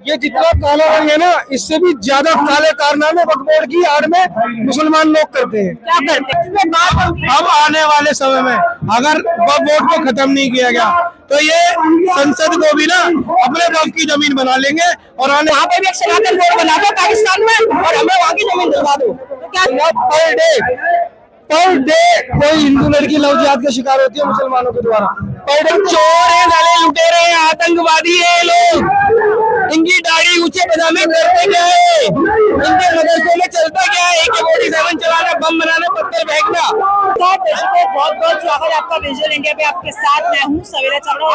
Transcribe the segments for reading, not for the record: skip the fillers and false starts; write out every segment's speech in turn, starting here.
ये जितना काला रंग है ना, इससे भी ज्यादा काले कारनामे वक्फ बोर्ड की आड़ में मुसलमान लोग करते हैं। क्या करते हैं? अब आने वाले समय में अगर वक्फ बोर्ड को खत्म नहीं किया गया तो ये संसद को भी ना अपने वक्फ की जमीन बना लेंगे और वहाँ पे भी एक सनातन बोर्ड बना दो पाकिस्तान में और हमें वहाँ की जमीन दिलवा दो। तो क्या पर डे कोई हिंदू लड़की लव जिहाद का शिकार होती है मुसलमानों के द्वारा। पर डे चोर है, साले लुटेरे हैं, आतंकवादी है लोग। इनकी दाढ़ी ऊंचे पजामे करते क्या है, इनके मदरसों में चलता क्या है, AK-47 चलाना, बम बनाना, पत्थर फेंकना। दर्शकों बहुत बहुत स्वागत है आपका विजुअल इंडिया पे। आपके साथ मैं हूँ सवेरा चंद्र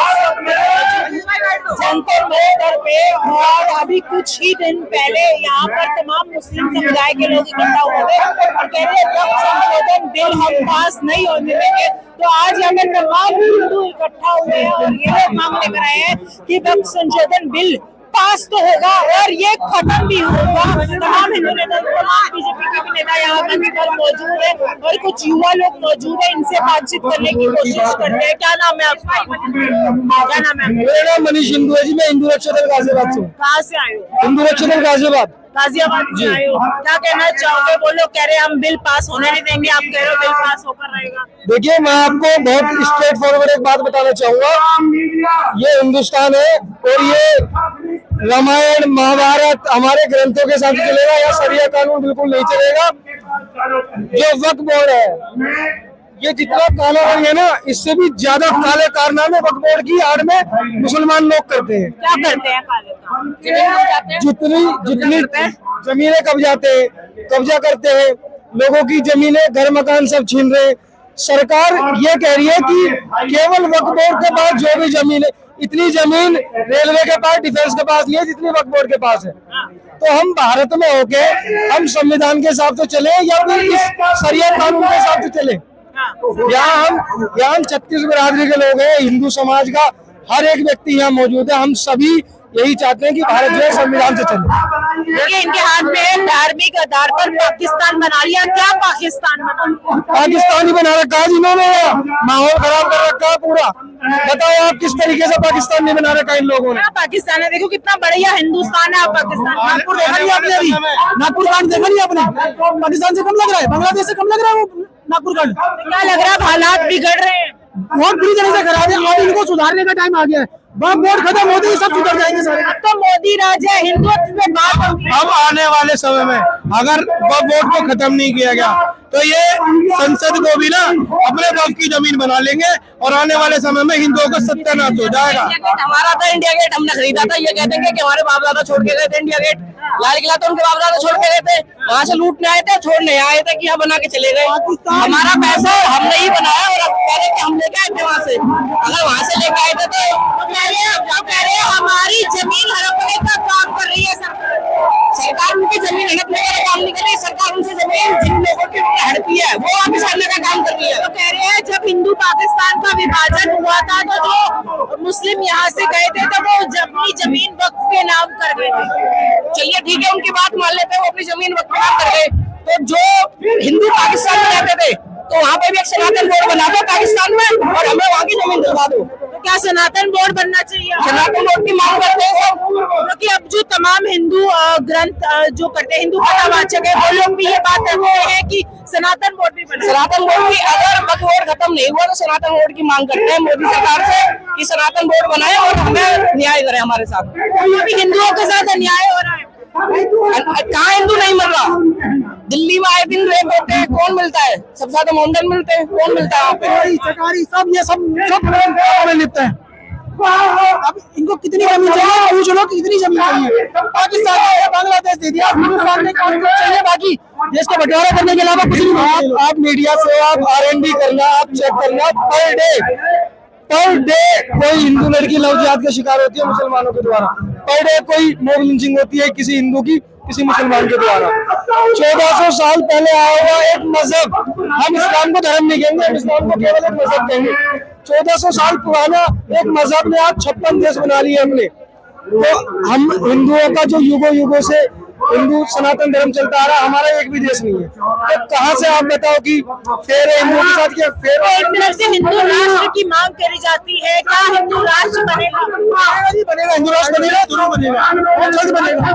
जंतर मंतर पे। और अभी कुछ ही दिन पहले यहाँ पर तमाम मुस्लिम समुदाय के लोग इकट्ठा हुए थे और कह रहे संशोधन बिल हम पास नहीं होने देंगे। तो आज यहाँ पर तमाम हिंदू इकट्ठा हुए हैं और ये लोग मांग लेकर आए हैं कि वक्त संशोधन बिल पास तो होगा और ये खत्म भी होगा। तमाम हिंदू नेता, तमाम बीजेपी के भी नेता यहाँ पर मौजूद है और कुछ युवा लोग मौजूद है, इनसे बातचीत करने की कोशिश करते हैं। क्या नाम है आपका? क्या नाम है? मेरा नाम मनीष हिंदू है जी। मैं हिंदू रक्षा दल गाजियाबाद से हूँ। कहाँ से आए हो? हिंदू रक्षा दल गाजियाबाद से आए हो। क्या कहना चाहोगे? वो लोग कह रहे हैं हम बिल पास होने नहीं देंगे, आप कह रहे हो बिल पास होकर रहेगा। देखिए, मैं आपको बहुत स्ट्रेट फॉरवर्ड एक बात बताना चाहूंगा। ये हिंदुस्तान है और ये रामायण महाभारत हमारे ग्रंथों के साथ चलेगा या शरिया कानून बिल्कुल नहीं चलेगा। जो वक्फ बोर्ड है, ये जितना काला रंग है ना, इससे भी ज्यादा काले कारनामे वक्फ बोर्ड की आड़ में मुसलमान लोग करते हैं। क्या करते हैं? जितनी जमीनें कब्जा करते हैं, लोगों की जमीनें, घर मकान सब छीन रहे हैं। सरकार ये कह रही है कि केवल वक्फ बोर्ड के पास जो भी जमीन है, इतनी जमीन रेलवे के पास, डिफेंस के पास नहीं है जितनी वक्फ बोर्ड के पास है। तो हम भारत में होके हम संविधान के हिसाब से चले या फिर इस शरियत कानून के हिसाब से चले? यहाँ हम 36 बिरादरी के लोग हैं, हिंदू समाज का हर एक व्यक्ति यहाँ मौजूद है। हम सभी यही चाहते हैं कि भारत जो है संविधान से चले। देखिए, इनके हाथ में धार्मिक आधार पर पाकिस्तान बना लिया। क्या पाकिस्तान बना? पाकिस्तानी बना रखा है जिन्होंने, माहौल खराब कर रखा है पूरा। बताओ आप किस तरीके से पाकिस्तान नहीं बना रखा इन लोगों ने? पाकिस्तान है, देखो कितना बढ़िया हिंदुस्तान है। आप पाकिस्तान नागपुर देखा नहीं आपने? अभी नागपुर कांड देखा नहीं आपने? पाकिस्तान से कम लग रहा है, बांग्लादेश से कम लग रहा है वो नागपुर कांड। क्या लग रहा है? हालात बिगड़ रहे हैं, बहुत बुरी तरह से खराब है। अब इनको सुधारने का टाइम आ गया है। वक्फ बोर्ड खत्म होते ही सब सुधर जाएंगे सारे। अब तो मोदी राज है, हिंदुत्व में बात होगी। अब आने वाले समय में अगर वक्फ बोर्ड को खत्म नहीं किया गया तो ये संसद को भी ना अपने वक्फ की जमीन बना लेंगे और आने वाले समय में हिंदुओं का सत्यानाश हो जाएगा। हमारा था इंडिया गेट, हमने खरीदा था। ये कहते हैं कि हमारे बाप दादा छोड़ के गए थे इंडिया गेट। लाल किला तो उनके बाप दादा छोड़ के गए थे, वहाँ से लूटने आए थे, छोड़ने आए थे कि यहाँ बना के चले गए। हमारा पैसा हमने ही बनाया और अब कह रहे कि हम लेके आए थे वहाँ से। अगर वहाँ से लेके आए थे तो कह रहे हमारी जमीन हड़पने का काम कर रही है सरकार। उनकी जमीन हड़पने का काम नहीं कर रही सरकार, उनसे जमीन जिन लोगों की हड़पी है वो वापस करने का काम कर रही है। तो कह रहे हैं जब हिंदू पाकिस्तान का विभाजन हुआ था तो जो मुस्लिम यहाँ से गए थे तो वो अपनी जमीन वक्फ के नाम कर गए थे। चलिए ठीक है, उनकी बात मान लेते हैं, वो अपनी जमीन वक्फ के नाम कर गए। तो जो हिंदू पाकिस्तान में रहते थे तो वहाँ पे भी एक सनातन बोर्ड बना दो पाकिस्तान में और हमें वहाँ की जमीन दिलवा दो। तो क्या सनातन बोर्ड बनना चाहिए? सनातन बोर्ड की मांग करते हैं सब, क्योंकि अब जो तमाम हिंदू ग्रंथ जो करते हैं, हिंदू कथावाचक है, वो लोग भी ये बात रखते हैं कि सनातन बोर्ड भी बने। सनातन बोर्ड की अगर वक्फ बोर्ड खत्म नहीं हुआ तो सनातन बोर्ड की मांग करते हैं मोदी सरकार से कि सनातन बोर्ड बनाए और हमें न्याय करे हमारे साथ। अभी हिंदुओं के साथ अन्याय हो रहा है। कहाँ हिंदू नहीं मिल रहा? दिल्ली में आए दिन रेप होते हैं, कौन मिलता है? सबसे ज्यादा मोमडन मिलते हैं, कौन मिलता है वहाँ पे? चकारी सब ये सब लिपते हैं। अब इनको कितनी जमीन चाहिए? पूछ लो कितनी जमीन चाहिए? पाकिस्तान ने बांग्लादेश दे दिया, हिंदुस्तान ने कौन चाहिए? बाकी देश का बंटवारा करने के अलावा कुछ नहीं। आप मीडिया से आप R&D करना, आप चेक करना, पर डे कोई हिंदू लड़की लव जिहाद का शिकार होती है मुसलमानों के द्वारा। पर डे कोई मॉब लिंचिंग होती है किसी हिंदू की किसी मुसलमान के द्वारा। 1400 साल पहले आया हुआ एक मजहब, हम इस्लाम को धर्म नहीं कहेंगे, हम इस्लाम को केवल एक मजहब कहेंगे। 1400 साल पुराना एक मजहब ने आज 56 देश बना लिए हमने। तो हम हिंदुओं का जो युगों से हिंदू सनातन धर्म चलता आ रहा, हमारा एक भी देश नहीं है। तो कहाँ से आप बताओ कि फेर है हिंदुओं के साथ? क्या फेर? एक तरफ से हिंदू राष्ट्र की मांग करी जाती है, क्या हिंदू राष्ट्र बनेगा? बनेगा, हिंदू राष्ट्र बनेगा, जरूर बनेगा, बहुत जल्द बनेगा।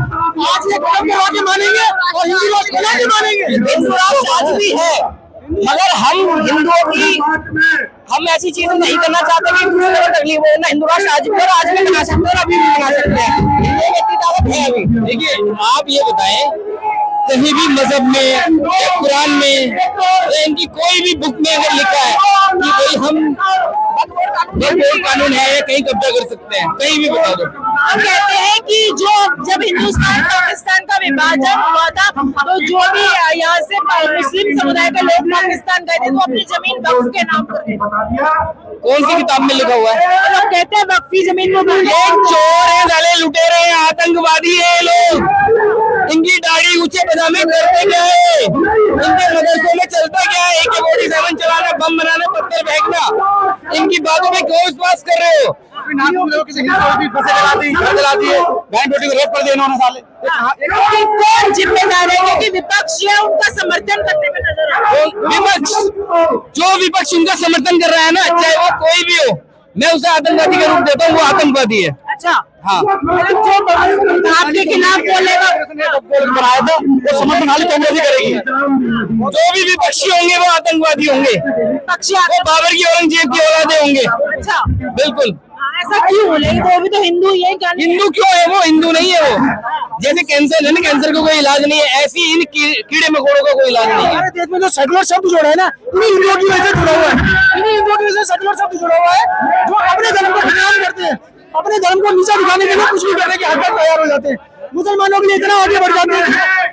आज ये कदम करवा के मानेंगे और हिंदू राष्ट्र बना के मानेंगे। हिंदू राष्ट्र आज भी है, मगर हम ऐसी चीजें नहीं करना चाहते कि दूसरे को तकलीफ हो ना। हिंदू राष्ट्र आज भी और आज भी बना सकते हैं और अभी भी बना सकते हैं, ये इतनी ताकत है अभी। देखिए, आप ये बताएं, कहीं भी मजहब में या कुरान में या इनकी कोई भी बुक में अगर लिखा है कि भाई हम कोई कानून है या कहीं कब्जा कर सकते हैं, कहीं भी बता दो। हम कहते हैं कि जब हिंदुस्तान पाकिस्तान का विभाजन हुआ था तो जो भी यहाँ से मुस्लिम समुदाय के लोग पाकिस्तान गए थे तो अपनी जमीन वक्फ के नाम पर थे। कौन सी किताब में लिखा हुआ है? तो लोग कहते हैं वक्फी जमीन को ये चोर है, साले लुटेरे हैं, आतंकवादी है लोग। इनकी दाढ़ी ऊंचे पजामे करते क्या है? इनके मदरसों में चलता क्या है? AK-47 चलाना, बम बनाना, पत्थर फेंकना। इनकी बातों में क्यों विश्वास कर रहे हो? कौन जिम्मेदार है, क्योंकि विपक्ष है उनका समर्थन करते हुए नजर आ रहा है। विपक्ष, जो विपक्ष उनका समर्थन कर रहा है ना, चाहे वो कोई भी हो, मैं उसे आतंकवादी का रूप देता हूँ। वो आतंकवादी है। अच्छा, हाँ, जो आपके खिलाफ बोलेगा बनाया था वो समर्थन खाली कांग्रेस ही करेगी। जो भी विपक्षी होंगे वो आतंकवादी होंगे, पक्षी वो बाबर की औरंगजेब की औलादे होंगे। अच्छा, बिल्कुल। ऐसा क्यों बोलेंगे? वो भी तो हिंदू ही है, क्या नहीं? हिंदू क्यों है? वो हिंदू नहीं है। वो जैसे कैंसर है ना, कैंसर का कोई इलाज नहीं है, ऐसी इन कीड़े मकोड़ों का कोई इलाज नहीं है। हमारे देश में जो सेकुलर शब्द जोड़ा है ना, इन्हीं हिंदुओं की वजह से जुड़ा हुआ है। इन्हीं हिंदुओं की वजह से सेकुलर शब्द जुड़ा हुआ है, जो अपने धर्म को बदनाम करते हैं, अपने धर्म को नीचा दिखाने के लिए कुछ भी करने की हरकत तैयार हो जाते हैं। मुसलमानों के लिए इतना आगे बढ़ जाते हैं,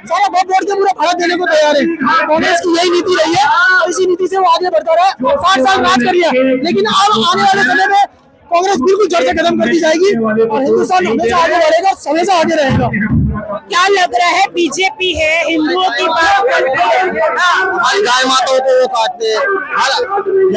सारा वोट के पूरा भारत देने को तैयार है। कांग्रेस की यही नीति रही है और इसी नीति से वो आगे बढ़ता रहा। 60 साल राज कर लिया, लेकिन अब आने वाले समय में कांग्रेस बिल्कुल जड़ से खत्म कर दी जाएगी और हिंदुस्तान हमेशा आगे बढ़ेगा, हमेशा आगे रहेगा। क्या लग रहा है, बीजेपी है हिंदुओं की बात करती है, गाय माताओं को वो काटते हैं,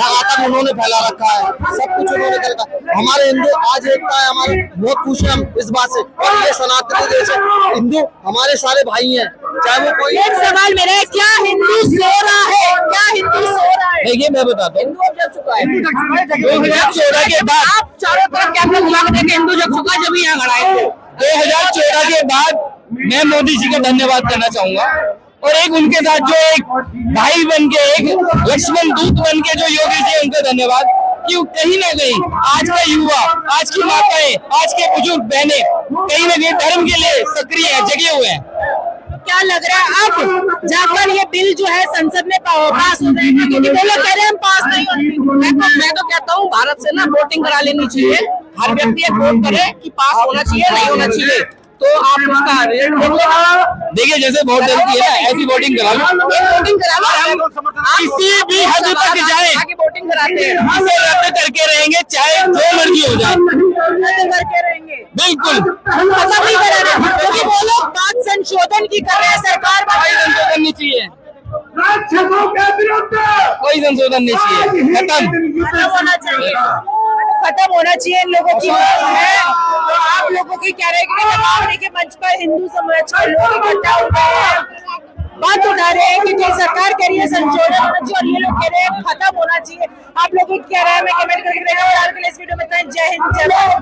आतंक उन्होंने फैला रखा है, सब कुछ उन्होंने कर रखा है। हमारे हिंदू आज एकता है, हमारे बहुत खुश हैं हम इस बात से। और ये सनातनी देश है, हिंदू हमारे सारे भाई हैं, चाहे वो कोई। एक सवाल मेरा है, क्या हिंदू सो रहा है? क्या हिंदू सो रहा है? देखिए, मैं बताता हूँ, हिंदू अब जग चुका है। 2014 के बाद, आप चारों तरफ कैमरा घुमा के देखें, हिंदू जग चुका है, जब यहाँ खड़ा है। 2014 के बाद मैं मोदी जी का धन्यवाद करना चाहूंगा। और एक उनके साथ जो एक भाई बन के, एक लक्ष्मण दूत बन के जो योगी जी, उनका धन्यवाद कि कहीं ना कहीं आज का युवा, आज की माताएं, आज के बुजुर्ग बहने कहीं ना कहीं धर्म के लिए सक्रिय है, जगे हुए हैं। क्या लग रहा है अब जाकर ये बिल जो है संसद में पास हो जाएगा? क्योंकि वो लोग कह रहे हैं हम पास नहीं होंगे। मैं तो कहता हूँ भारत से ना वोटिंग करा लेनी चाहिए। हर व्यक्ति एक वोट करे कि पास होना चाहिए, नहीं होना चाहिए, तो आप उसका रिजल्ट देख लो। देखिए, जैसे वोट डलती है ना, ऐसी वोटिंग करा लो। वोटिंग करा लो, हम किसी भी हद तक जाए, वोटिंग कराते हैं, इसे रद्द करके रहेंगे, चाहे जो मर्जी हो जाए। करके रहेंगे, बिल्कुल। खत्म नहीं करा रहे, क्योंकि वो लोग बात संशोधन की कर रहे हैं। सरकार कोई संशोधन नहीं चाहिए, कोई संशोधन नहीं चाहिए, खत्म होना चाहिए, खत्म होना चाहिए। इन लोगों की बात है, तो आप लोगों की कह रहे हैं कि दबावने के मंच पर हिंदू समाज के लोग इकट्ठा हो गए हैं, बात उठा रहे हैं कि जो सरकार कह रही है संशोधन होना चाहिए और ये लोग कह रहे हैं खत्म होना चाहिए। आप लोगों की क्या राय है? मैं कमेंट करके बताऊंगा। और आज के लिए इस वीडियो में इतना ही। जय हिंद, जय भारत।